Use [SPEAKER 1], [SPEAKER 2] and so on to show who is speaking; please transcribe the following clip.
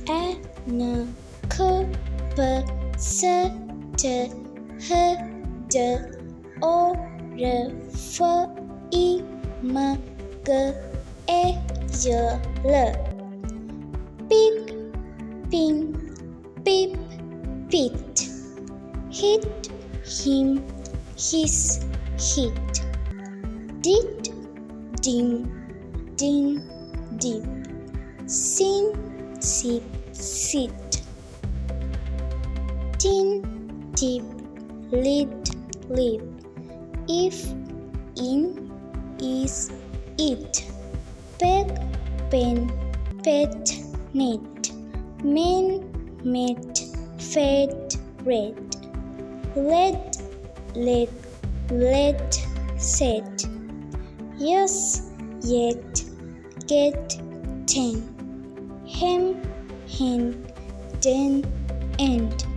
[SPEAKER 1] a n k p s t h d o r f i m g e j l. Pig, pin, pip, pit. Hit, him, his, hit. Dit, dim, din, dip. Sin, sip, sit. Tin, tip, lid, lip. If, in, is, it. Peg, pen, pet, net. Men, met, fed, red. Led, let, let, set. Yes, yet, get, ten. Hem, hen, den, end.